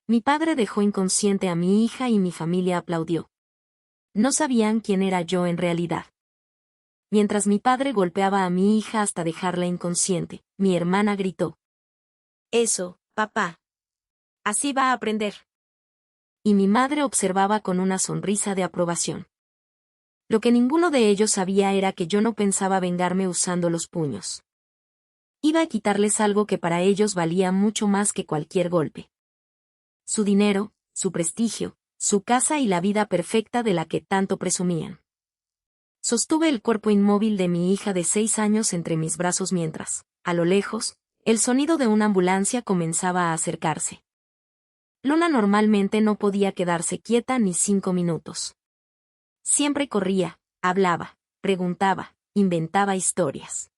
Mi padre dejó inconsciente a mi hija y mi familia aplaudió. No sabían quién era yo en realidad. Mientras mi padre golpeaba a mi hija hasta dejarla inconsciente, mi hermana gritó: «Eso, papá. Así va a aprender». Y mi madre observaba con una sonrisa de aprobación. Lo que ninguno de ellos sabía era que yo no pensaba vengarme usando los puños. Iba a quitarles algo que para ellos valía mucho más que cualquier golpe. Su dinero, su prestigio, su casa y la vida perfecta de la que tanto presumían. Sostuve el cuerpo inmóvil de mi hija de 6 años entre mis brazos mientras, a lo lejos, el sonido de una ambulancia comenzaba a acercarse. Luna normalmente no podía quedarse quieta ni 5 minutos. Siempre corría, hablaba, preguntaba, inventaba historias.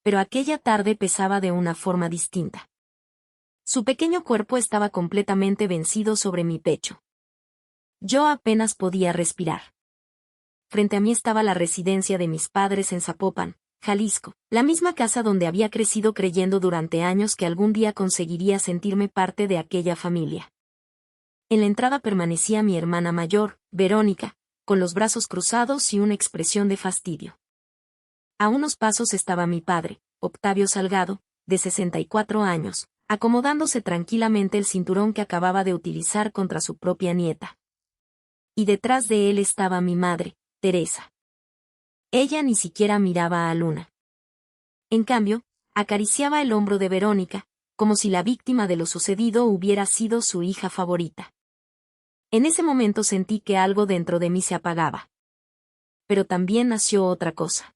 Pero aquella tarde pesaba de una forma distinta. Su pequeño cuerpo estaba completamente vencido sobre mi pecho. Yo apenas podía respirar. Frente a mí estaba la residencia de mis padres en Zapopan, Jalisco, la misma casa donde había crecido creyendo durante años que algún día conseguiría sentirme parte de aquella familia. En la entrada permanecía mi hermana mayor, Verónica, con los brazos cruzados y una expresión de fastidio. A unos pasos estaba mi padre, Octavio Salgado, de 64 años, acomodándose tranquilamente el cinturón que acababa de utilizar contra su propia nieta. Y detrás de él estaba mi madre, Teresa. Ella ni siquiera miraba a Luna. En cambio, acariciaba el hombro de Verónica, como si la víctima de lo sucedido hubiera sido su hija favorita. En ese momento sentí que algo dentro de mí se apagaba. Pero también nació otra cosa.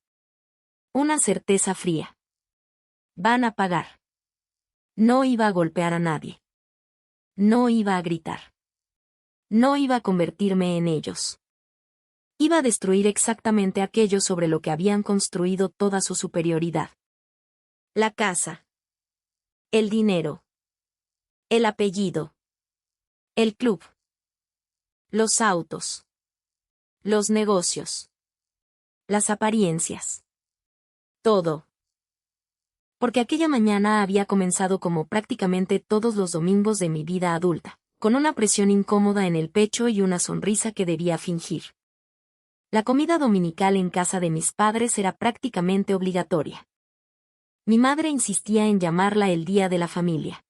Una certeza fría. Van a pagar. No iba a golpear a nadie. No iba a gritar. No iba a convertirme en ellos. Iba a destruir exactamente aquello sobre lo que habían construido toda su superioridad. La casa. El dinero. El apellido. El club. Los autos. Los negocios. Las apariencias. Todo. Porque aquella mañana había comenzado como prácticamente todos los domingos de mi vida adulta, con una presión incómoda en el pecho y una sonrisa que debía fingir. La comida dominical en casa de mis padres era prácticamente obligatoria. Mi madre insistía en llamarla el Día de la Familia.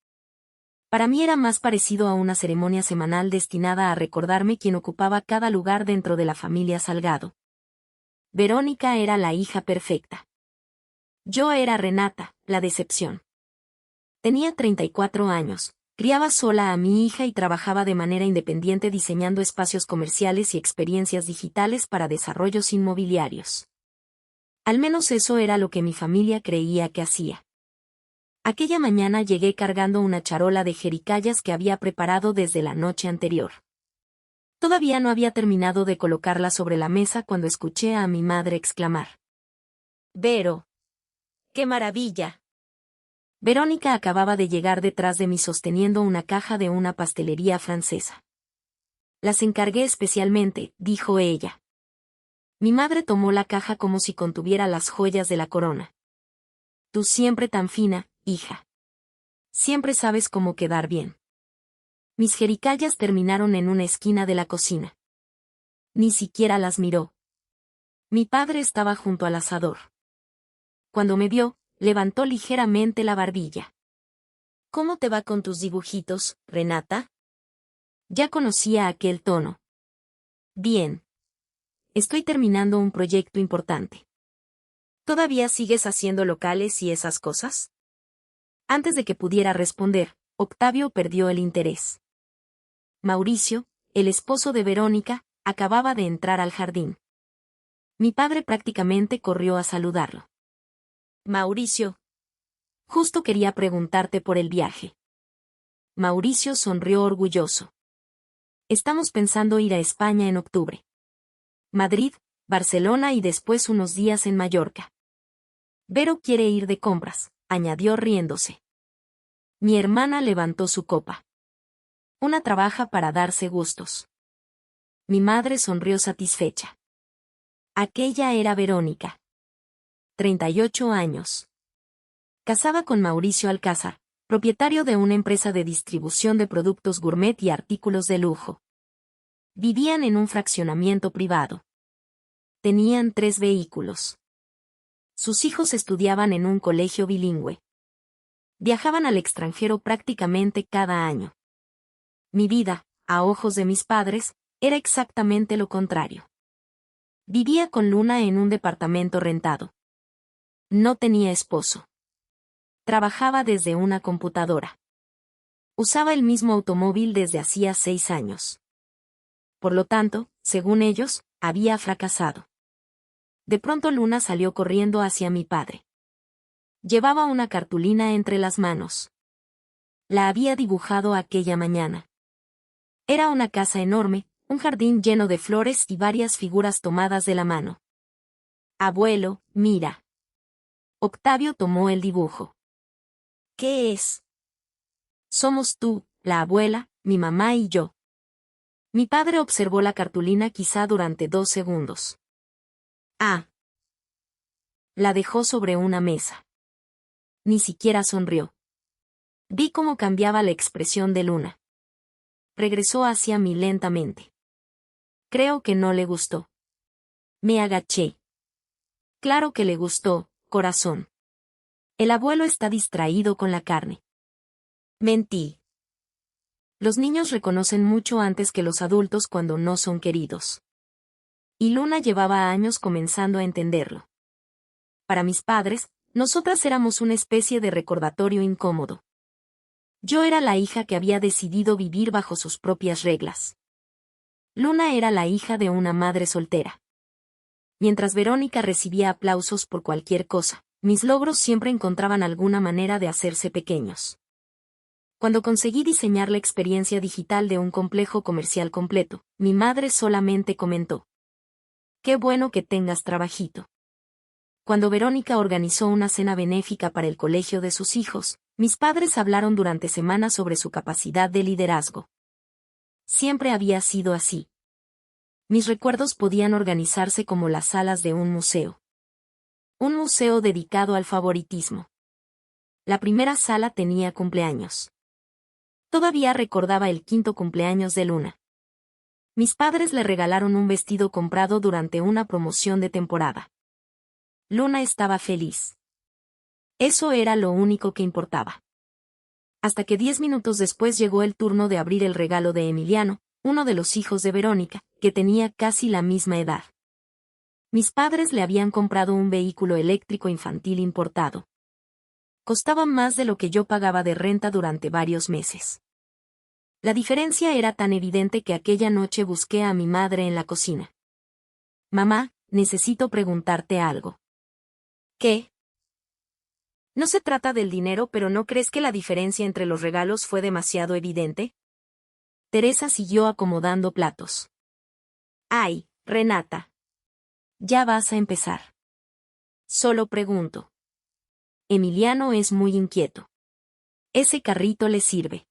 Para mí era más parecido a una ceremonia semanal destinada a recordarme quién ocupaba cada lugar dentro de la familia Salgado. Verónica era la hija perfecta. Yo era Renata, la decepción. Tenía 34 años. Criaba sola a mi hija y trabajaba de manera independiente diseñando espacios comerciales y experiencias digitales para desarrollos inmobiliarios. Al menos eso era lo que mi familia creía que hacía. Aquella mañana llegué cargando una charola de jericayas que había preparado desde la noche anterior. Todavía no había terminado de colocarla sobre la mesa cuando escuché a mi madre exclamar: «Vero, ¡qué maravilla!». Verónica acababa de llegar detrás de mí sosteniendo una caja de una pastelería francesa. «Las encargué especialmente», dijo ella. Mi madre tomó la caja como si contuviera las joyas de la corona. «Tú siempre tan fina, hija. Siempre sabes cómo quedar bien». Mis jericayas terminaron en una esquina de la cocina. Ni siquiera las miró. Mi padre estaba junto al asador. Cuando me vio, levantó ligeramente la barbilla. «¿Cómo te va con tus dibujitos, Renata?». Ya conocía aquel tono. «Bien. Estoy terminando un proyecto importante». «¿Todavía sigues haciendo locales y esas cosas?». Antes de que pudiera responder, Octavio perdió el interés. Mauricio, el esposo de Verónica, acababa de entrar al jardín. Mi padre prácticamente corrió a saludarlo. «Mauricio. Justo quería preguntarte por el viaje». Mauricio sonrió orgulloso. «Estamos pensando ir a España en octubre. Madrid, Barcelona y después unos días en Mallorca. Vero quiere ir de compras», añadió riéndose. Mi hermana levantó su copa. «Una trabaja para darse gustos». Mi madre sonrió satisfecha. Aquella era Verónica. 38 años. Casada con Mauricio Alcázar, propietario de una empresa de distribución de productos gourmet y artículos de lujo. Vivían en un fraccionamiento privado. Tenían 3 vehículos. Sus hijos estudiaban en un colegio bilingüe. Viajaban al extranjero prácticamente cada año. Mi vida, a ojos de mis padres, era exactamente lo contrario. Vivía con Luna en un departamento rentado. No tenía esposo. Trabajaba desde una computadora. Usaba el mismo automóvil desde hacía 6 años. Por lo tanto, según ellos, había fracasado. De pronto Luna salió corriendo hacia mi padre. Llevaba una cartulina entre las manos. La había dibujado aquella mañana. Era una casa enorme, un jardín lleno de flores y varias figuras tomadas de la mano. Abuelo, mira. Octavio tomó el dibujo. ¿Qué es? Somos tú, la abuela, mi mamá y yo. Mi padre observó la cartulina quizá durante 2 segundos. Ah. La dejó sobre una mesa. Ni siquiera sonrió. Vi cómo cambiaba la expresión de Luna. Regresó hacia mí lentamente. Creo que no le gustó. Me agaché. Claro que le gustó, corazón. El abuelo está distraído con la carne. Mentí. Los niños reconocen mucho antes que los adultos cuando no son queridos. Y Luna llevaba años comenzando a entenderlo. Para mis padres, nosotras éramos una especie de recordatorio incómodo. Yo era la hija que había decidido vivir bajo sus propias reglas. Luna era la hija de una madre soltera. Mientras Verónica recibía aplausos por cualquier cosa, mis logros siempre encontraban alguna manera de hacerse pequeños. Cuando conseguí diseñar la experiencia digital de un complejo comercial completo, mi madre solamente comentó: «Qué bueno que tengas trabajito». Cuando Verónica organizó una cena benéfica para el colegio de sus hijos, mis padres hablaron durante semanas sobre su capacidad de liderazgo. Siempre había sido así. Mis recuerdos podían organizarse como las salas de un museo. Un museo dedicado al favoritismo. La primera sala tenía cumpleaños. Todavía recordaba el 5º cumpleaños de Luna. Mis padres le regalaron un vestido comprado durante una promoción de temporada. Luna estaba feliz. Eso era lo único que importaba. Hasta que 10 minutos después llegó el turno de abrir el regalo de Emiliano, uno de los hijos de Verónica, que tenía casi la misma edad. Mis padres le habían comprado un vehículo eléctrico infantil importado. Costaba más de lo que yo pagaba de renta durante varios meses. La diferencia era tan evidente que aquella noche busqué a mi madre en la cocina. «Mamá, necesito preguntarte algo». «¿Qué?» «No se trata del dinero, pero ¿no crees que la diferencia entre los regalos fue demasiado evidente?» Teresa siguió acomodando platos. «Ay, Renata. Ya vas a empezar». «Solo pregunto». Emiliano es muy inquieto. Ese carrito le sirve.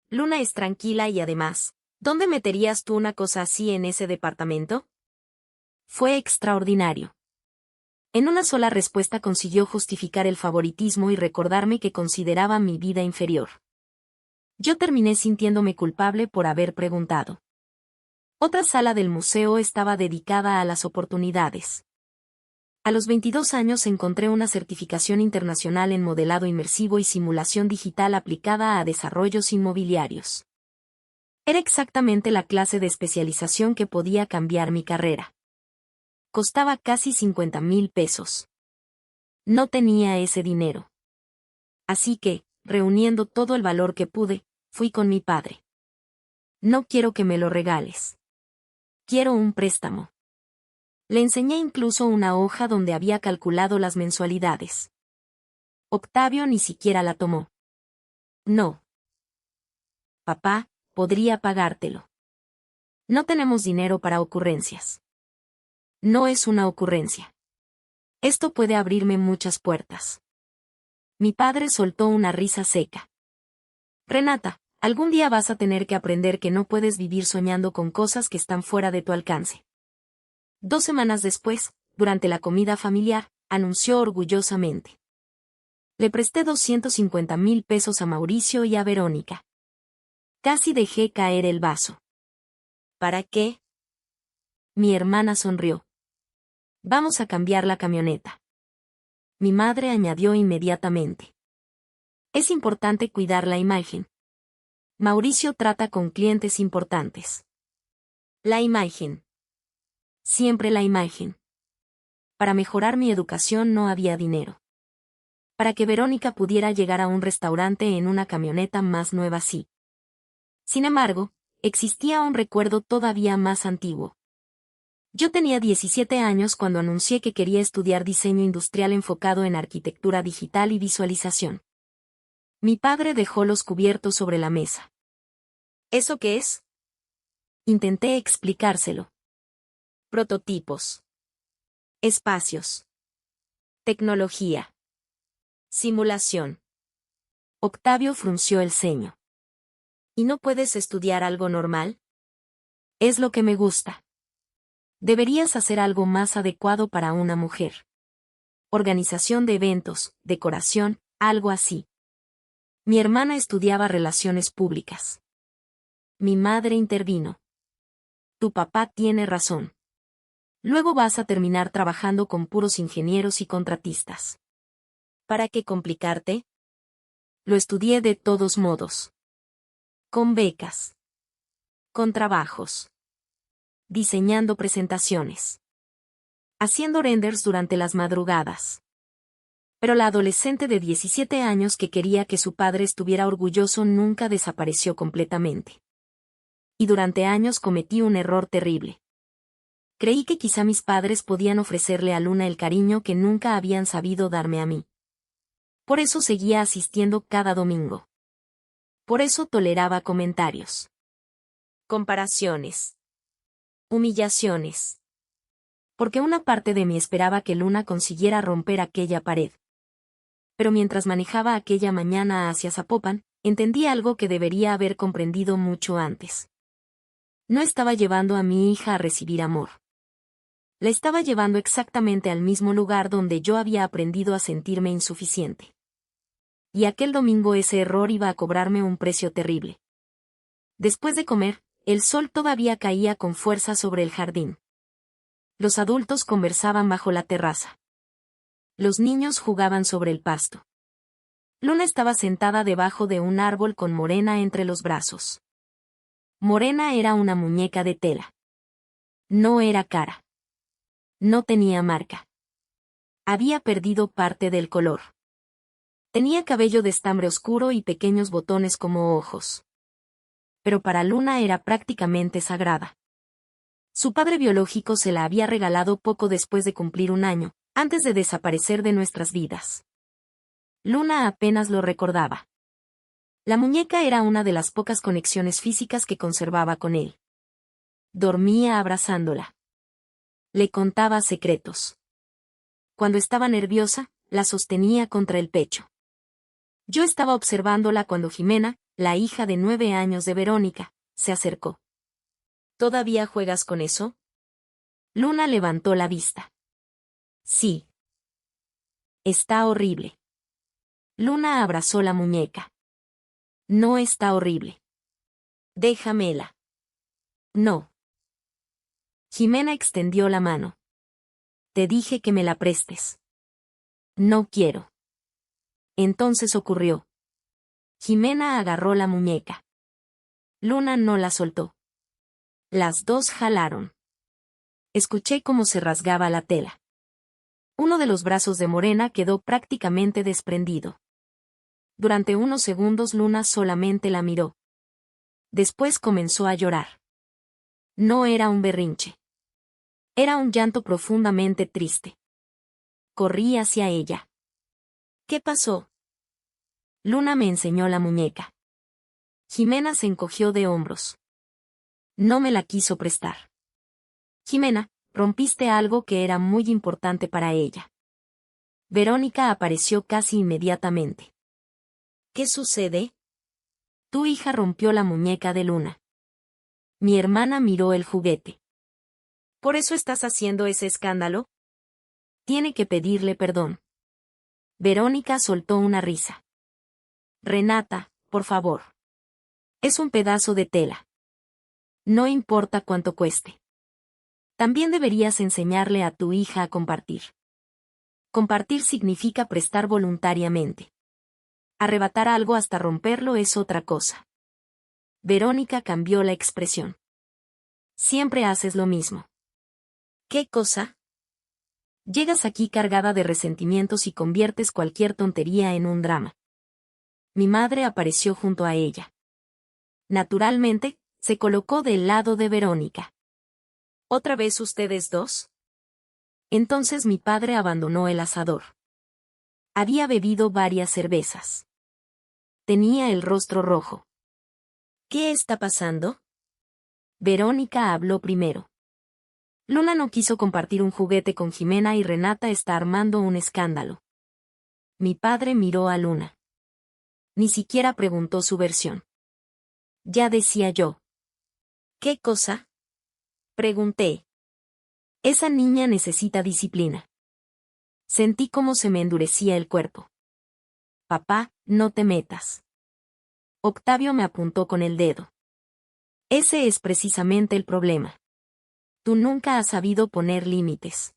Luna es tranquila y además, ¿dónde meterías tú una cosa así en ese departamento? Fue extraordinario. En una sola respuesta consiguió justificar el favoritismo y recordarme que consideraba mi vida inferior. Yo terminé sintiéndome culpable por haber preguntado. Otra sala del museo estaba dedicada a las oportunidades. A los 22 años encontré una certificación internacional en modelado inmersivo y simulación digital aplicada a desarrollos inmobiliarios. Era exactamente la clase de especialización que podía cambiar mi carrera. Costaba casi 50,000 pesos. No tenía ese dinero. Así que, reuniendo todo el valor que pude, fui con mi padre. «No quiero que me lo regales. Quiero un préstamo». Le enseñé incluso una hoja donde había calculado las mensualidades. Octavio ni siquiera la tomó. «No. Papá, podría pagártelo. No tenemos dinero para ocurrencias». «No es una ocurrencia. Esto puede abrirme muchas puertas». Mi padre soltó una risa seca. «Renata, algún día vas a tener que aprender que no puedes vivir soñando con cosas que están fuera de tu alcance». 2 semanas después, durante la comida familiar, anunció orgullosamente: Le presté 250,000 pesos a Mauricio y a Verónica. Casi dejé caer el vaso. ¿Para qué? Mi hermana sonrió. Vamos a cambiar la camioneta. Mi madre añadió inmediatamente. Es importante cuidar la imagen. Mauricio trata con clientes importantes. La imagen. Siempre la imagen. Para mejorar mi educación no había dinero. Para que Verónica pudiera llegar a un restaurante en una camioneta más nueva sí. Sin embargo, existía un recuerdo todavía más antiguo. Yo tenía 17 años cuando anuncié que quería estudiar diseño industrial enfocado en arquitectura digital y visualización. Mi padre dejó los cubiertos sobre la mesa. ¿Eso qué es? Intenté explicárselo. Prototipos. Espacios. Tecnología. Simulación. Octavio frunció el ceño. ¿Y no puedes estudiar algo normal? Es lo que me gusta. Deberías hacer algo más adecuado para una mujer. Organización de eventos, decoración, algo así. Mi hermana estudiaba relaciones públicas. Mi madre intervino. Tu papá tiene razón. Luego vas a terminar trabajando con puros ingenieros y contratistas. ¿Para qué complicarte? Lo estudié de todos modos. Con becas. Con trabajos. Diseñando presentaciones. Haciendo renders durante las madrugadas. Pero la adolescente de 17 años que quería que su padre estuviera orgulloso nunca desapareció completamente. Y durante años cometí un error terrible. Creí que quizá mis padres podían ofrecerle a Luna el cariño que nunca habían sabido darme a mí. Por eso seguía asistiendo cada domingo. Por eso toleraba comentarios. Comparaciones. Humillaciones. Porque una parte de mí esperaba que Luna consiguiera romper aquella pared. Pero mientras manejaba aquella mañana hacia Zapopan, entendí algo que debería haber comprendido mucho antes. No estaba llevando a mi hija a recibir amor. La estaba llevando exactamente al mismo lugar donde yo había aprendido a sentirme insuficiente. Y aquel domingo ese error iba a cobrarme un precio terrible. Después de comer, el sol todavía caía con fuerza sobre el jardín. Los adultos conversaban bajo la terraza. Los niños jugaban sobre el pasto. Luna estaba sentada debajo de un árbol con Morena entre los brazos. Morena era una muñeca de tela. No era cara. No tenía marca. Había perdido parte del color. Tenía cabello de estambre oscuro y pequeños botones como ojos. Pero para Luna era prácticamente sagrada. Su padre biológico se la había regalado poco después de cumplir un año, antes de desaparecer de nuestras vidas. Luna apenas lo recordaba. La muñeca era una de las pocas conexiones físicas que conservaba con él. Dormía abrazándola. Le contaba secretos. Cuando estaba nerviosa, la sostenía contra el pecho. Yo estaba observándola cuando Jimena, la hija de 9 años de Verónica, se acercó. ¿Todavía juegas con eso? Luna levantó la vista. Sí. Está horrible. Luna abrazó la muñeca. No está horrible. Déjamela. No. Jimena extendió la mano. Te dije que me la prestes. No quiero. Entonces ocurrió. Jimena agarró la muñeca. Luna no la soltó. Las dos jalaron. Escuché cómo se rasgaba la tela. Uno de los brazos de Morena quedó prácticamente desprendido. Durante unos segundos Luna solamente la miró. Después comenzó a llorar. No era un berrinche. Era un llanto profundamente triste. Corrí hacia ella. ¿Qué pasó? Luna me enseñó la muñeca. Jimena se encogió de hombros. No me la quiso prestar. Jimena, rompiste algo que era muy importante para ella. Verónica apareció casi inmediatamente. ¿Qué sucede? Tu hija rompió la muñeca de Luna. Mi hermana miró el juguete. ¿Por eso estás haciendo ese escándalo? Tiene que pedirle perdón. Verónica soltó una risa. Renata, por favor. Es un pedazo de tela. No importa cuánto cueste. También deberías enseñarle a tu hija a compartir. Compartir significa prestar voluntariamente. Arrebatar algo hasta romperlo es otra cosa. Verónica cambió la expresión. Siempre haces lo mismo. ¿Qué cosa? Llegas aquí cargada de resentimientos y conviertes cualquier tontería en un drama. Mi madre apareció junto a ella. Naturalmente, se colocó del lado de Verónica. ¿Otra vez ustedes dos? Entonces mi padre abandonó el asador. Había bebido varias cervezas. Tenía el rostro rojo. ¿Qué está pasando? Verónica habló primero. Luna no quiso compartir un juguete con Jimena y Renata está armando un escándalo. Mi padre miró a Luna. Ni siquiera preguntó su versión. Ya decía yo. ¿Qué cosa? Pregunté. Esa niña necesita disciplina. Sentí cómo se me endurecía el cuerpo. Papá, no te metas. Octavio me apuntó con el dedo. Ese es precisamente el problema. Tú nunca has sabido poner límites.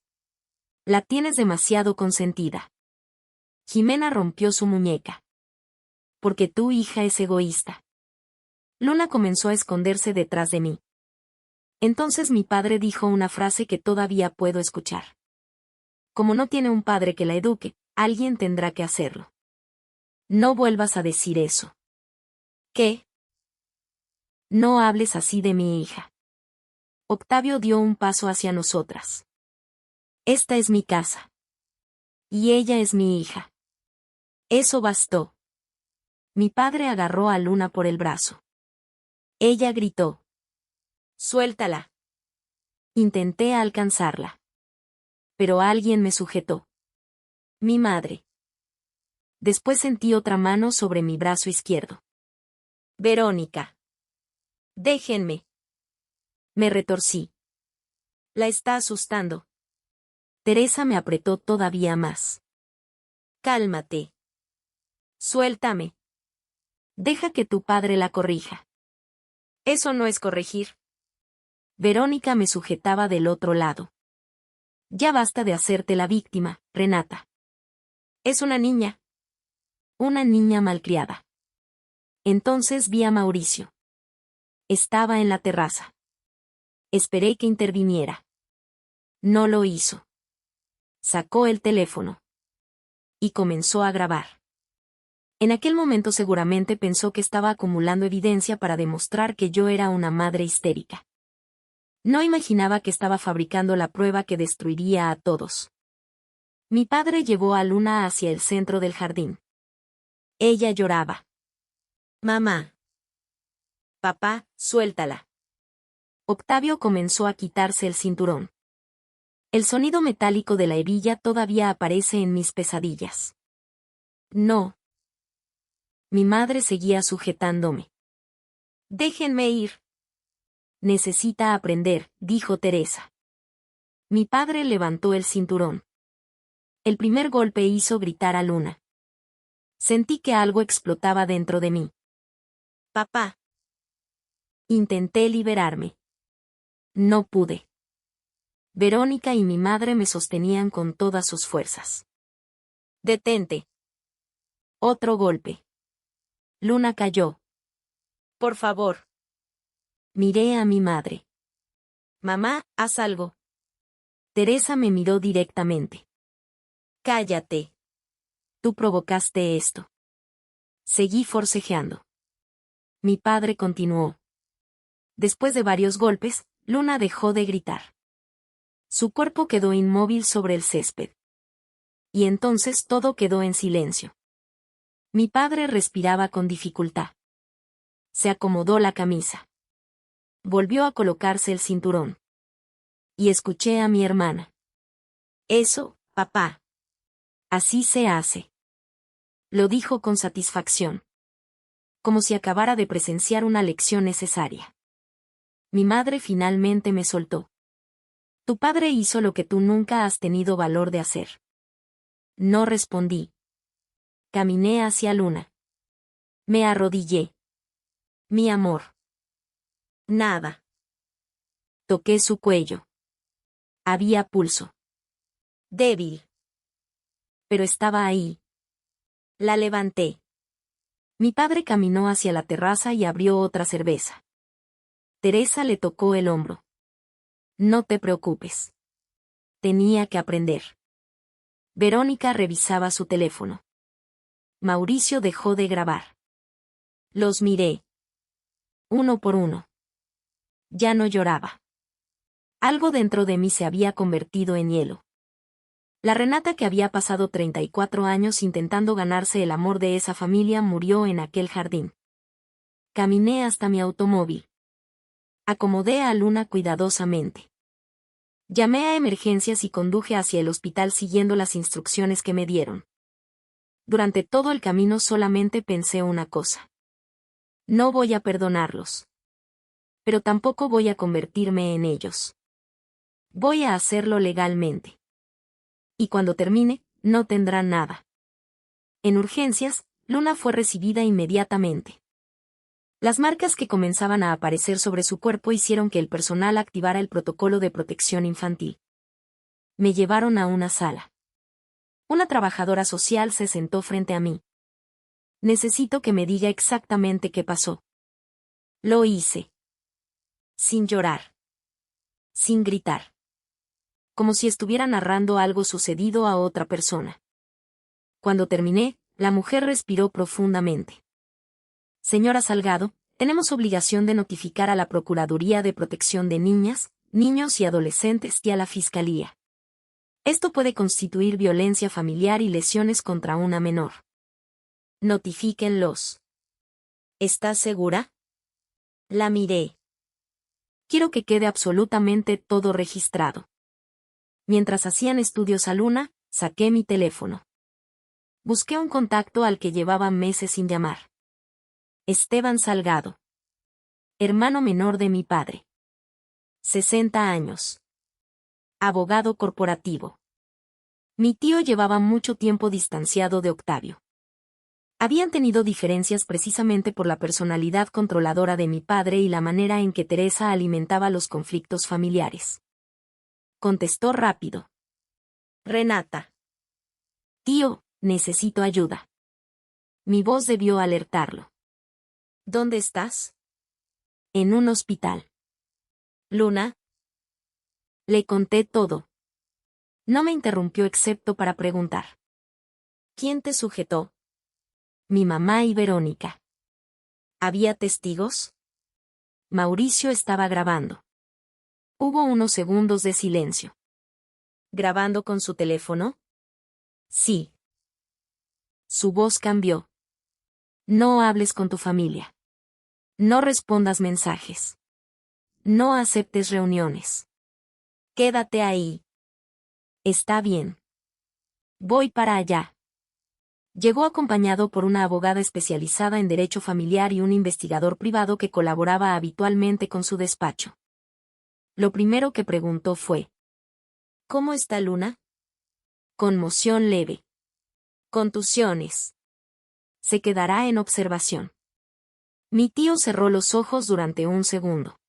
La tienes demasiado consentida. Jimena rompió su muñeca. Porque tu hija es egoísta. Luna comenzó a esconderse detrás de mí. Entonces mi padre dijo una frase que todavía puedo escuchar. Como no tiene un padre que la eduque, alguien tendrá que hacerlo. No vuelvas a decir eso. ¿Qué? No hables así de mi hija. Octavio dio un paso hacia nosotras. Esta es mi casa. Y ella es mi hija. Eso bastó. Mi padre agarró a Luna por el brazo. Ella gritó. Suéltala. Intenté alcanzarla. Pero alguien me sujetó. Mi madre. Después sentí otra mano sobre mi brazo izquierdo. Verónica. Déjenme. Me retorcí. La está asustando. Teresa me apretó todavía más. Cálmate. Suéltame. Deja que tu padre la corrija. Eso no es corregir. Verónica me sujetaba del otro lado. Ya basta de hacerte la víctima, Renata. Es una niña. Una niña malcriada. Entonces vi a Mauricio. Estaba en la terraza. Esperé que interviniera. No lo hizo. Sacó el teléfono. Y comenzó a grabar. En aquel momento seguramente pensó que estaba acumulando evidencia para demostrar que yo era una madre histérica. No imaginaba que estaba fabricando la prueba que destruiría a todos. Mi padre llevó a Luna hacia el centro del jardín. Ella lloraba. Mamá. Papá, suéltala. Octavio comenzó a quitarse el cinturón. El sonido metálico de la hebilla todavía aparece en mis pesadillas. No. Mi madre seguía sujetándome. Déjenme ir. Necesita aprender, dijo Teresa. Mi padre levantó el cinturón. El primer golpe hizo gritar a Luna. Sentí que algo explotaba dentro de mí. Papá. Intenté liberarme. No pude. Verónica y mi madre me sostenían con todas sus fuerzas. Detente. Otro golpe. Luna cayó. Por favor. Miré a mi madre. Mamá, haz algo. Teresa me miró directamente. Cállate. Tú provocaste esto. Seguí forcejeando. Mi padre continuó. Después de varios golpes, Luna dejó de gritar. Su cuerpo quedó inmóvil sobre el césped. Y entonces todo quedó en silencio. Mi padre respiraba con dificultad. Se acomodó la camisa. Volvió a colocarse el cinturón. Y escuché a mi hermana. Eso, papá. Así se hace. Lo dijo con satisfacción. Como si acabara de presenciar una lección necesaria. Mi madre finalmente me soltó. Tu padre hizo lo que tú nunca has tenido valor de hacer. No respondí. Caminé hacia Luna. Me arrodillé. Mi amor. Nada. Toqué su cuello. Había pulso. Débil. Pero estaba ahí. La levanté. Mi padre caminó hacia la terraza y abrió otra cerveza. Teresa le tocó el hombro. No te preocupes. Tenía que aprender. Verónica revisaba su teléfono. Mauricio dejó de grabar. Los miré. Uno por uno. Ya no lloraba. Algo dentro de mí se había convertido en hielo. La Renata que había pasado 34 años intentando ganarse el amor de esa familia murió en aquel jardín. Caminé hasta mi automóvil. Acomodé a Luna cuidadosamente. Llamé a emergencias y conduje hacia el hospital siguiendo las instrucciones que me dieron. Durante todo el camino solamente pensé una cosa. No voy a perdonarlos. Pero tampoco voy a convertirme en ellos. Voy a hacerlo legalmente. Y cuando termine, no tendrán nada. En urgencias, Luna fue recibida inmediatamente. Las marcas que comenzaban a aparecer sobre su cuerpo hicieron que el personal activara el protocolo de protección infantil. Me llevaron a una sala. Una trabajadora social se sentó frente a mí. Necesito que me diga exactamente qué pasó. Lo hice. Sin llorar. Sin gritar. Como si estuviera narrando algo sucedido a otra persona. Cuando terminé, la mujer respiró profundamente. Señora Salgado, tenemos obligación de notificar a la Procuraduría de Protección de Niñas, Niños y Adolescentes y a la Fiscalía. Esto puede constituir violencia familiar y lesiones contra una menor. Notifíquenlos. ¿Estás segura? La miré. Quiero que quede absolutamente todo registrado. Mientras hacían estudios a Luna, saqué mi teléfono. Busqué un contacto al que llevaba meses sin llamar. Esteban Salgado. Hermano menor de mi padre. 60 años. Abogado corporativo. Mi tío llevaba mucho tiempo distanciado de Octavio. Habían tenido diferencias precisamente por la personalidad controladora de mi padre y la manera en que Teresa alimentaba los conflictos familiares. Contestó rápido. Renata. Tío, necesito ayuda. Mi voz debió alertarlo. ¿Dónde estás? En un hospital. Luna. Le conté todo. No me interrumpió excepto para preguntar. ¿Quién te sujetó? Mi mamá y Verónica. ¿Había testigos? Mauricio estaba grabando. Hubo unos segundos de silencio. ¿Grabando con su teléfono? Sí. Su voz cambió. No hables con tu familia. No respondas mensajes. No aceptes reuniones. Quédate ahí. Está bien. Voy para allá. Llegó acompañado por una abogada especializada en derecho familiar y un investigador privado que colaboraba habitualmente con su despacho. Lo primero que preguntó fue: ¿cómo está Luna? Conmoción leve. Contusiones. Se quedará en observación. Mi tío cerró los ojos durante un segundo.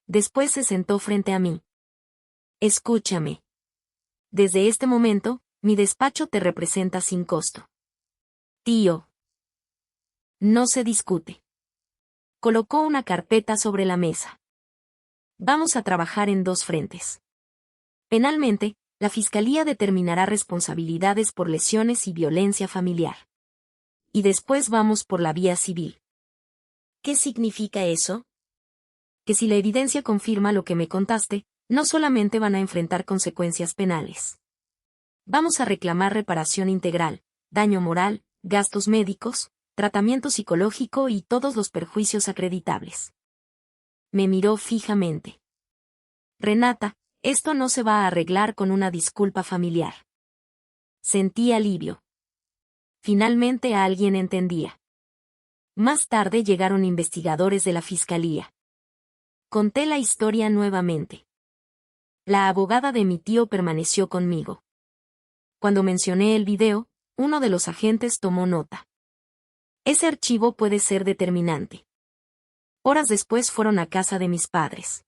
Después se sentó frente a mí. Escúchame. Desde este momento, mi despacho te representa sin costo. Tío. No se discute. Colocó una carpeta sobre la mesa. Vamos a trabajar en dos frentes. Penalmente, la Fiscalía determinará responsabilidades por lesiones y violencia familiar. Y después vamos por la vía civil. ¿Qué significa eso? Que si la evidencia confirma lo que me contaste, no solamente van a enfrentar consecuencias penales. Vamos a reclamar reparación integral, daño moral, gastos médicos, tratamiento psicológico y todos los perjuicios acreditables. Me miró fijamente. Renata, esto no se va a arreglar con una disculpa familiar. Sentí alivio. Finalmente alguien entendía. Más tarde llegaron investigadores de la Fiscalía. Conté la historia nuevamente. La abogada de mi tío permaneció conmigo. Cuando mencioné el video, Uno de los agentes tomó nota. Ese archivo puede ser determinante. Horas después fueron a casa de mis padres.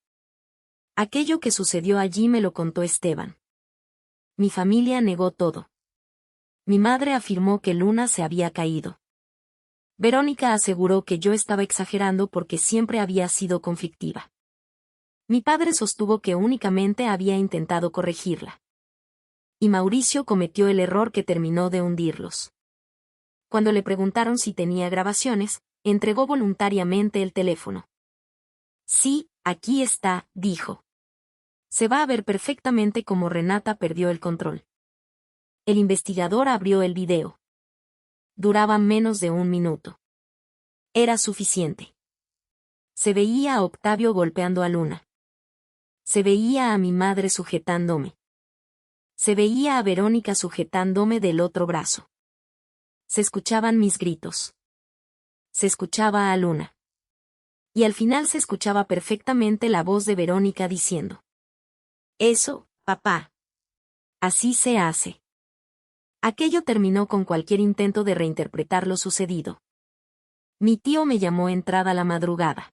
Aquello que sucedió allí me lo contó Esteban. Mi familia negó todo. Mi madre afirmó que Luna se había caído. Verónica aseguró que yo estaba exagerando porque siempre había sido conflictiva. Mi padre sostuvo que únicamente había intentado corregirla. Y Mauricio cometió el error que terminó de hundirlos. Cuando le preguntaron si tenía grabaciones, entregó voluntariamente el teléfono. Sí, aquí está, dijo. Se va a ver perfectamente cómo Renata perdió el control. El investigador abrió el video. Duraba menos de 1 minuto. Era suficiente. Se veía a Octavio golpeando a Luna. Se veía a mi madre sujetándome. Se veía a Verónica sujetándome del otro brazo. Se escuchaban mis gritos. Se escuchaba a Luna. Y al final se escuchaba perfectamente la voz de Verónica diciendo: Eso, papá. Así se hace. Aquello terminó con cualquier intento de reinterpretar lo sucedido. Mi tío me llamó entrada la madrugada.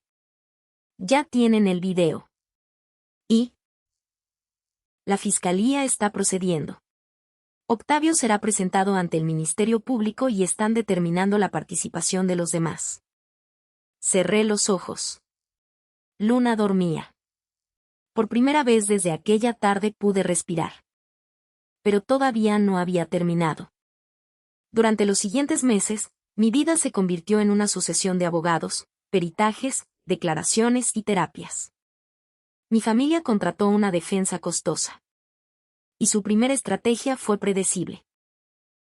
Ya tienen el video. ¿Y? La fiscalía está procediendo. Octavio será presentado ante el Ministerio Público y están determinando la participación de los demás. Cerré los ojos. Luna dormía. Por primera vez desde aquella tarde pude respirar. Pero todavía no había terminado. Durante los siguientes meses, mi vida se convirtió en una sucesión de abogados, peritajes, declaraciones y terapias. Mi familia contrató una defensa costosa. Y su primera estrategia fue predecible.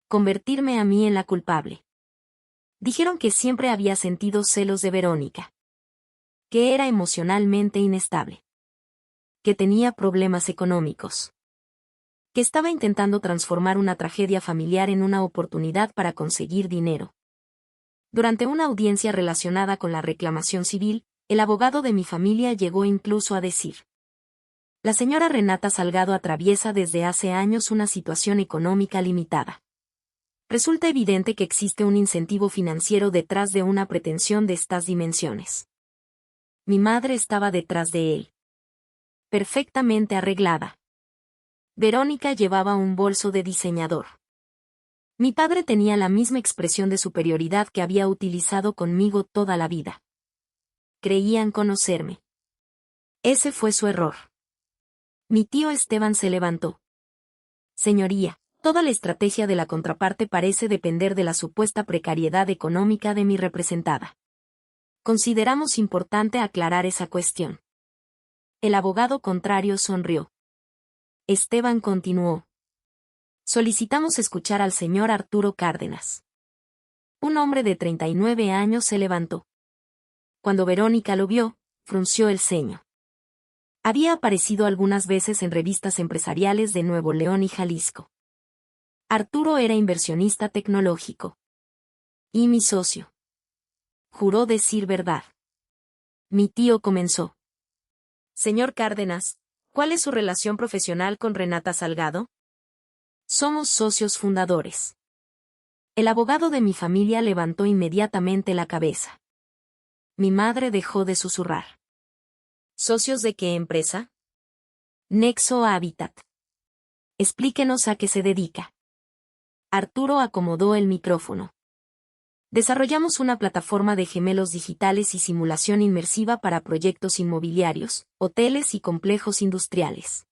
Convertirme a mí en la culpable. Dijeron que siempre había sentido celos de Verónica. Que era emocionalmente inestable. Que tenía problemas económicos. Que estaba intentando transformar una tragedia familiar en una oportunidad para conseguir dinero. Durante una audiencia relacionada con la reclamación civil, el abogado de mi familia llegó incluso a decir: la señora Renata Salgado atraviesa desde hace años una situación económica limitada. Resulta evidente que existe un incentivo financiero detrás de una pretensión de estas dimensiones. Mi madre estaba detrás de él. Perfectamente arreglada. Verónica llevaba un bolso de diseñador. Mi padre tenía la misma expresión de superioridad que había utilizado conmigo toda la vida. Creían conocerme. Ese fue su error. Mi tío Esteban se levantó. Señoría, toda la estrategia de la contraparte parece depender de la supuesta precariedad económica de mi representada. Consideramos importante aclarar esa cuestión. El abogado contrario sonrió. Esteban continuó. Solicitamos escuchar al señor Arturo Cárdenas. Un hombre de 39 años se levantó. Cuando Verónica lo vio, frunció el ceño. Había aparecido algunas veces en revistas empresariales de Nuevo León y Jalisco. Arturo era inversionista tecnológico. Y mi socio. Juró decir verdad. Mi tío comenzó. Señor Cárdenas, ¿cuál es su relación profesional con Renata Salgado? Somos socios fundadores. El abogado de mi familia levantó inmediatamente la cabeza. Mi madre dejó de susurrar. ¿Socios de qué empresa? Nexo Habitat. Explíquenos a qué se dedica. Arturo acomodó el micrófono. Desarrollamos una plataforma de gemelos digitales y simulación inmersiva para proyectos inmobiliarios, hoteles y complejos industriales.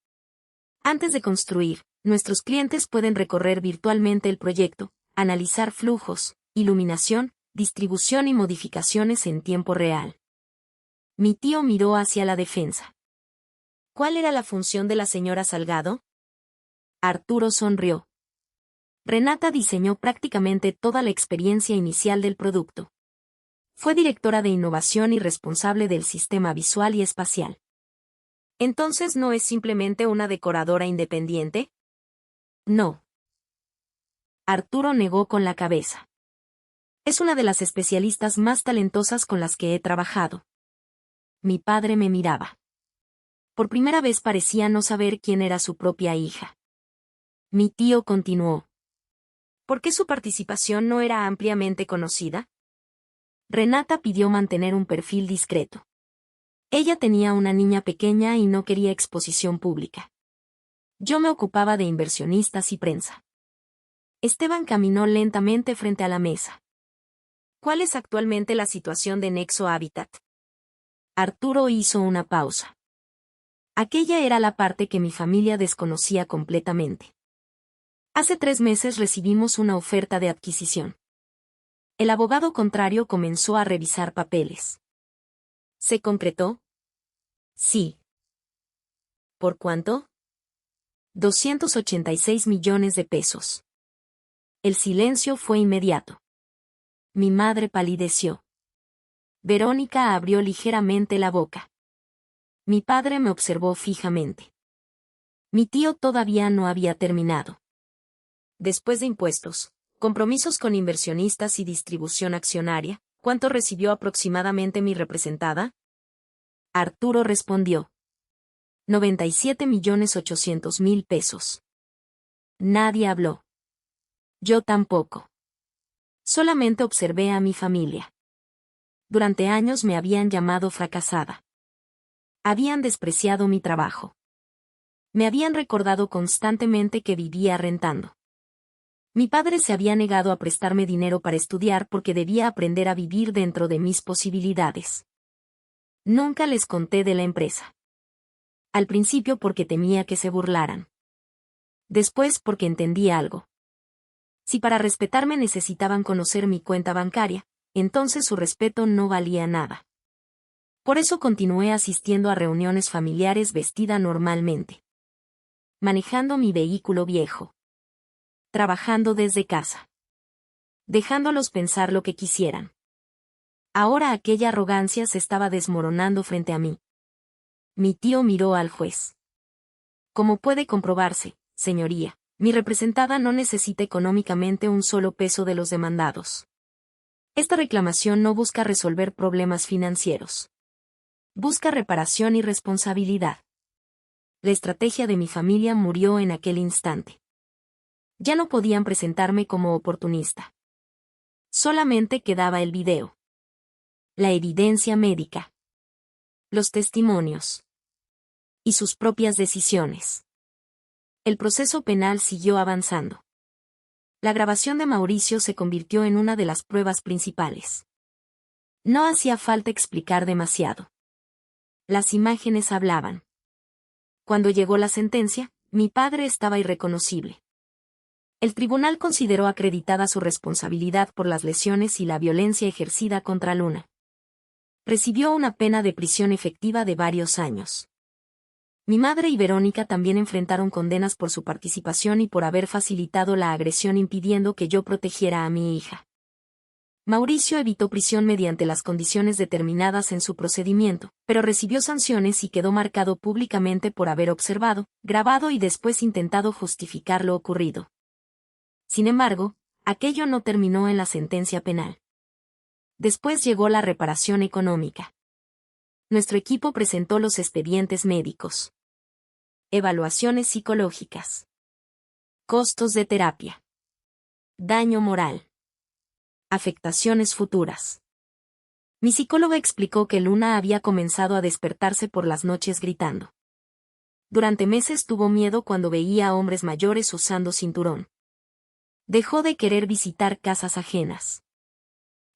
Antes de construir, nuestros clientes pueden recorrer virtualmente el proyecto, analizar flujos, iluminación, distribución y modificaciones en tiempo real. Mi tío miró hacia la defensa. ¿Cuál era la función de la señora Salgado? Arturo sonrió. Renata diseñó prácticamente toda la experiencia inicial del producto. Fue directora de innovación y responsable del sistema visual y espacial. ¿Entonces no es simplemente una decoradora independiente? No. Arturo negó con la cabeza. Es una de las especialistas más talentosas con las que he trabajado. Mi padre me miraba. Por primera vez parecía no saber quién era su propia hija. Mi tío continuó. ¿Por qué su participación no era ampliamente conocida? Renata pidió mantener un perfil discreto. Ella tenía una niña pequeña y no quería exposición pública. Yo me ocupaba de inversionistas y prensa. Esteban caminó lentamente frente a la mesa. ¿Cuál es actualmente la situación de Nexo Habitat? Arturo hizo una pausa. Aquella era la parte que mi familia desconocía completamente. Hace 3 meses recibimos una oferta de adquisición. El abogado contrario comenzó a revisar papeles. ¿Se concretó? Sí. ¿Por cuánto? 286 millones de pesos. El silencio fue inmediato. Mi madre palideció. Verónica abrió ligeramente la boca. Mi padre me observó fijamente. Mi tío todavía no había terminado. Después de impuestos, compromisos con inversionistas y distribución accionaria, ¿cuánto recibió aproximadamente mi representada? Arturo respondió. 97.800.000 pesos. Nadie habló. Yo tampoco. Solamente observé a mi familia. Durante años me habían llamado fracasada. Habían despreciado mi trabajo. Me habían recordado constantemente que vivía rentando. Mi padre se había negado a prestarme dinero para estudiar porque debía aprender a vivir dentro de mis posibilidades. Nunca les conté de la empresa. Al principio porque temía que se burlaran. Después porque entendí algo. Si para respetarme necesitaban conocer mi cuenta bancaria, entonces su respeto no valía nada. Por eso continué asistiendo a reuniones familiares vestida normalmente. Manejando mi vehículo viejo. Trabajando desde casa. Dejándolos pensar lo que quisieran. Ahora aquella arrogancia se estaba desmoronando frente a mí. Mi tío miró al juez. Como puede comprobarse, señoría, mi representada no necesita económicamente un solo peso de los demandados. Esta reclamación no busca resolver problemas financieros. Busca reparación y responsabilidad. La estrategia de mi familia murió en aquel instante. Ya no podían presentarme como oportunista. Solamente quedaba el video. La evidencia médica. Los testimonios. Y sus propias decisiones. El proceso penal siguió avanzando. La grabación de Mauricio se convirtió en una de las pruebas principales. No hacía falta explicar demasiado. Las imágenes hablaban. Cuando llegó la sentencia, mi padre estaba irreconocible. El tribunal consideró acreditada su responsabilidad por las lesiones y la violencia ejercida contra Luna. Recibió una pena de prisión efectiva de varios años. Mi madre y Verónica también enfrentaron condenas por su participación y por haber facilitado la agresión impidiendo que yo protegiera a mi hija. Mauricio evitó prisión mediante las condiciones determinadas en su procedimiento, pero recibió sanciones y quedó marcado públicamente por haber observado, grabado y después intentado justificar lo ocurrido. Sin embargo, aquello no terminó en la sentencia penal. Después llegó la reparación económica. Nuestro equipo presentó los expedientes médicos. Evaluaciones psicológicas. Costos de terapia. Daño moral. Afectaciones futuras. Mi psicóloga explicó que Luna había comenzado a despertarse por las noches gritando. Durante meses tuvo miedo cuando veía a hombres mayores usando cinturón. Dejó de querer visitar casas ajenas.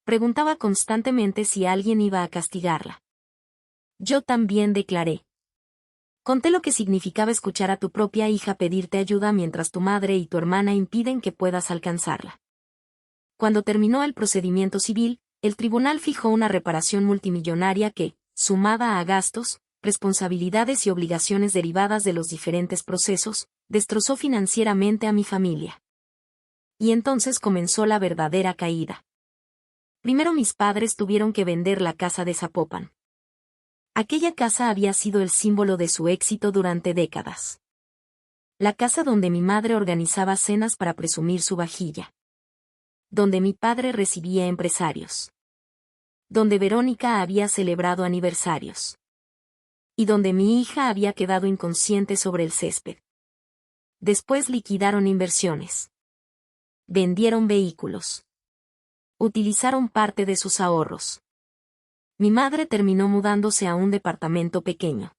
Preguntaba constantemente si alguien iba a castigarla. Yo también declaré. Conté lo que significaba escuchar a tu propia hija pedirte ayuda mientras tu madre y tu hermana impiden que puedas alcanzarla. Cuando terminó el procedimiento civil, el tribunal fijó una reparación multimillonaria que, sumada a gastos, responsabilidades y obligaciones derivadas de los diferentes procesos, destrozó financieramente a mi familia. Y entonces comenzó la verdadera caída. Primero mis padres tuvieron que vender la casa de Zapopan. Aquella casa había sido el símbolo de su éxito durante décadas. La casa donde mi madre organizaba cenas para presumir su vajilla. Donde mi padre recibía empresarios. Donde Verónica había celebrado aniversarios. Y donde mi hija había quedado inconsciente sobre el césped. Después liquidaron inversiones. Vendieron vehículos. Utilizaron parte de sus ahorros. Mi madre terminó mudándose a un departamento pequeño.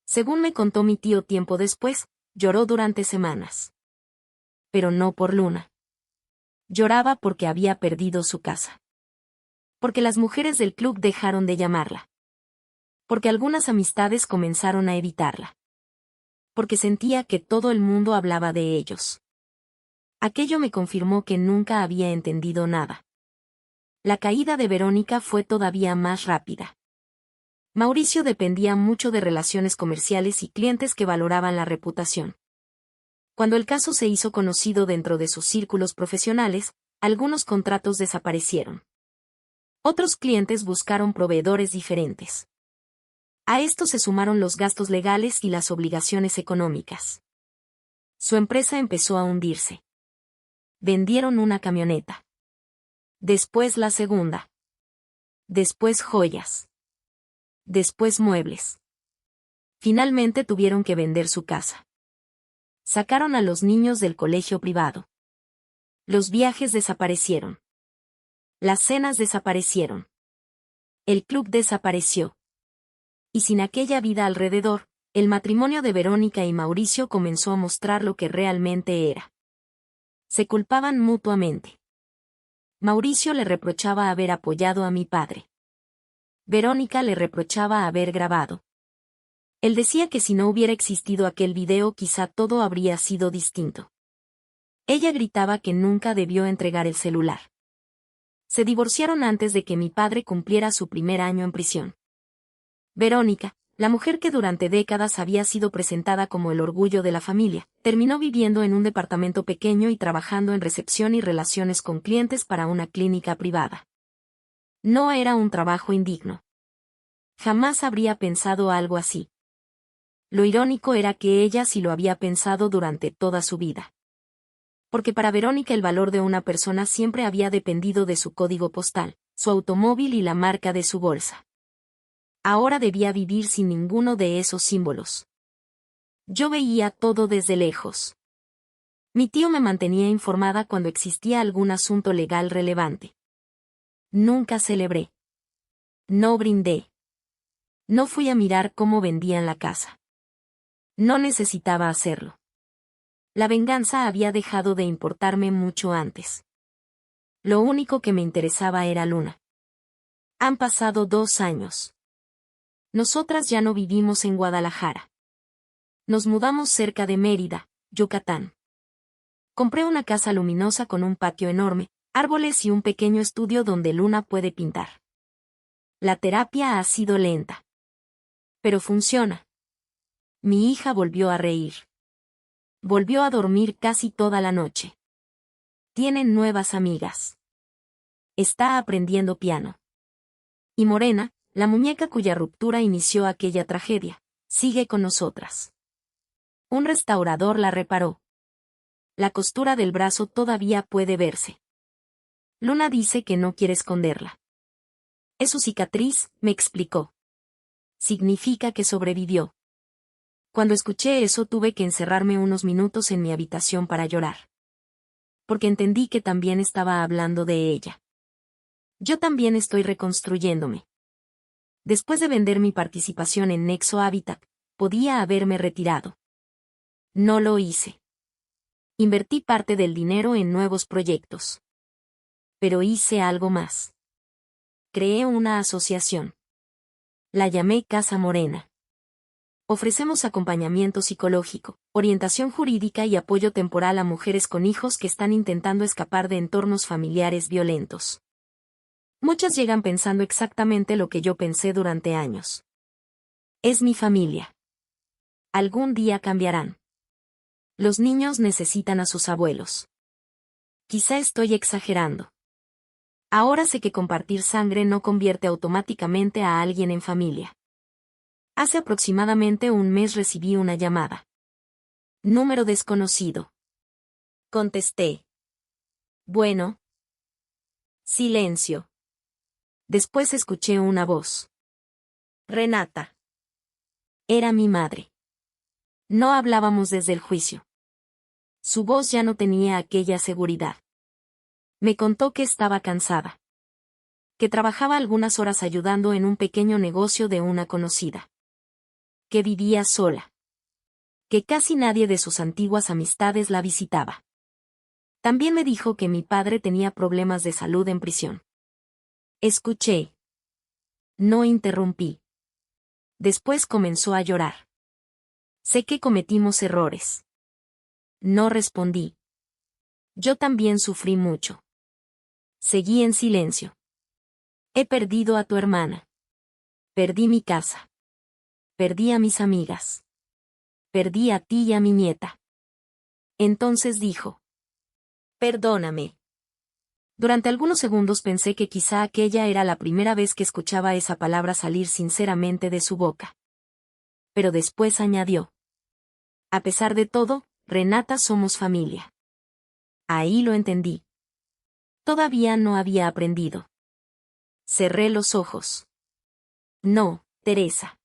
Según me contó mi tío tiempo después, lloró durante semanas. Pero no por Luna. Lloraba porque había perdido su casa. Porque las mujeres del club dejaron de llamarla. Porque algunas amistades comenzaron a evitarla. Porque sentía que todo el mundo hablaba de ellos. Aquello me confirmó que nunca había entendido nada. La caída de Verónica fue todavía más rápida. Mauricio dependía mucho de relaciones comerciales y clientes que valoraban la reputación. Cuando el caso se hizo conocido dentro de sus círculos profesionales, algunos contratos desaparecieron. Otros clientes buscaron proveedores diferentes. A esto se sumaron los gastos legales y las obligaciones económicas. Su empresa empezó a hundirse. Vendieron una camioneta. Después la segunda. Después joyas. Después muebles. Finalmente tuvieron que vender su casa. Sacaron a los niños del colegio privado. Los viajes desaparecieron. Las cenas desaparecieron. El club desapareció. Y sin aquella vida alrededor, el matrimonio de Verónica y Mauricio comenzó a mostrar lo que realmente era. Se culpaban mutuamente. Mauricio le reprochaba haber apoyado a mi padre. Verónica le reprochaba haber grabado. Él decía que si no hubiera existido aquel video quizá todo habría sido distinto. Ella gritaba que nunca debió entregar el celular. Se divorciaron antes de que mi padre cumpliera su primer año en prisión. Verónica, la mujer que durante décadas había sido presentada como el orgullo de la familia, terminó viviendo en un departamento pequeño y trabajando en recepción y relaciones con clientes para una clínica privada. No era un trabajo indigno. Jamás habría pensado algo así. Lo irónico era que ella sí lo había pensado durante toda su vida. Porque para Verónica el valor de una persona siempre había dependido de su código postal, su automóvil y la marca de su bolsa. Ahora debía vivir sin ninguno de esos símbolos. Yo veía todo desde lejos. Mi tío me mantenía informada cuando existía algún asunto legal relevante. Nunca celebré. No brindé. No fui a mirar cómo vendían la casa. No necesitaba hacerlo. La venganza había dejado de importarme mucho antes. Lo único que me interesaba era Luna. Han pasado 2 años. Nosotras ya no vivimos en Guadalajara. Nos mudamos cerca de Mérida, Yucatán. Compré una casa luminosa con un patio enorme, árboles y un pequeño estudio donde Luna puede pintar. La terapia ha sido lenta. Pero funciona. Mi hija volvió a reír. Volvió a dormir casi toda la noche. Tiene nuevas amigas. Está aprendiendo piano. Y Morena, la muñeca cuya ruptura inició aquella tragedia, sigue con nosotras. Un restaurador la reparó. La costura del brazo todavía puede verse. Luna dice que no quiere esconderla. Es su cicatriz, me explicó. Significa que sobrevivió. Cuando escuché eso tuve que encerrarme unos minutos en mi habitación para llorar. Porque entendí que también estaba hablando de ella. Yo también estoy reconstruyéndome. Después de vender mi participación en Nexo Habitat, podía haberme retirado. No lo hice. Invertí parte del dinero en nuevos proyectos. Pero hice algo más. Creé una asociación. La llamé Casa Morena. Ofrecemos acompañamiento psicológico, orientación jurídica y apoyo temporal a mujeres con hijos que están intentando escapar de entornos familiares violentos. Muchas llegan pensando exactamente lo que yo pensé durante años. Es mi familia. Algún día cambiarán. Los niños necesitan a sus abuelos. Quizá estoy exagerando. Ahora sé que compartir sangre no convierte automáticamente a alguien en familia. Hace aproximadamente un mes recibí una llamada. Número desconocido. Contesté. Bueno. Silencio. Después escuché una voz. Renata. Era mi madre. No hablábamos desde el juicio. Su voz ya no tenía aquella seguridad. Me contó que estaba cansada. Que trabajaba algunas horas ayudando en un pequeño negocio de una conocida. Que vivía sola. Que casi nadie de sus antiguas amistades la visitaba. También me dijo que mi padre tenía problemas de salud en prisión. Escuché. No interrumpí. Después comenzó a llorar. Sé que cometimos errores. No respondí. Yo también sufrí mucho. Seguí en silencio. He perdido a tu hermana. Perdí mi casa. Perdí a mis amigas. Perdí a ti y a mi nieta. Entonces dijo. Perdóname. Durante algunos segundos pensé que quizá aquella era la primera vez que escuchaba esa palabra salir sinceramente de su boca. Pero después añadió. A pesar de todo, Renata, somos familia. Ahí lo entendí. Todavía no había aprendido. Cerré los ojos. No, Teresa.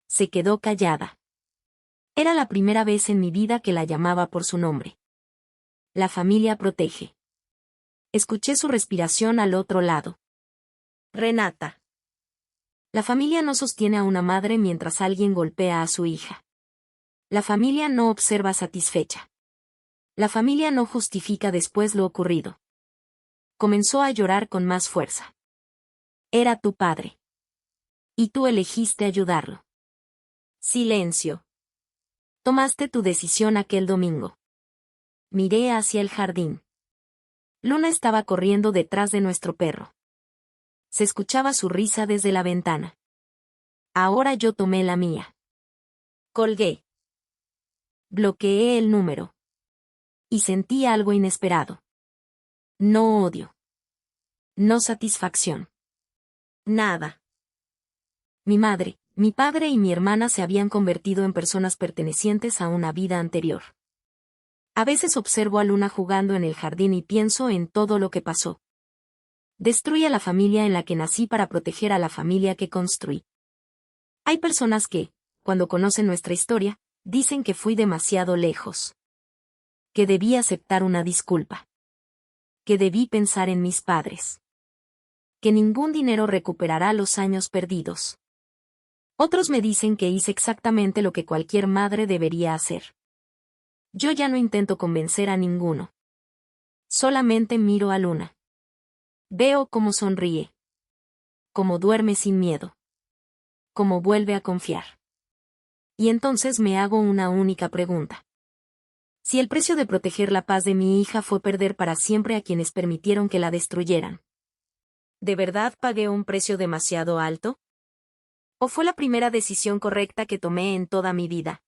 Se quedó callada. Era la primera vez en mi vida que la llamaba por su nombre. La familia protege. Escuché su respiración al otro lado. Renata. La familia no sostiene a una madre mientras alguien golpea a su hija. La familia no observa satisfecha. La familia no justifica después lo ocurrido. Comenzó a llorar con más fuerza. Era tu padre. Y tú elegiste ayudarlo. Silencio. Tomaste tu decisión aquel domingo. Miré hacia el jardín. Luna estaba corriendo detrás de nuestro perro. Se escuchaba su risa desde la ventana. Ahora yo tomé la mía. Colgué. Bloqueé el número. Y sentí algo inesperado. No odio. No satisfacción. Nada. Mi madre, mi padre y mi hermana se habían convertido en personas pertenecientes a una vida anterior. A veces observo a Luna jugando en el jardín y pienso en todo lo que pasó. Destruí a la familia en la que nací para proteger a la familia que construí. Hay personas que, cuando conocen nuestra historia, dicen que fui demasiado lejos. Que debí aceptar una disculpa. Que debí pensar en mis padres. Que ningún dinero recuperará los años perdidos. Otros me dicen que hice exactamente lo que cualquier madre debería hacer. Yo ya no intento convencer a ninguno. Solamente miro a Luna. Veo cómo sonríe. Cómo duerme sin miedo. Cómo vuelve a confiar. Y entonces me hago una única pregunta. Si el precio de proteger la paz de mi hija fue perder para siempre a quienes permitieron que la destruyeran, ¿de verdad pagué un precio demasiado alto? ¿O fue la primera decisión correcta que tomé en toda mi vida?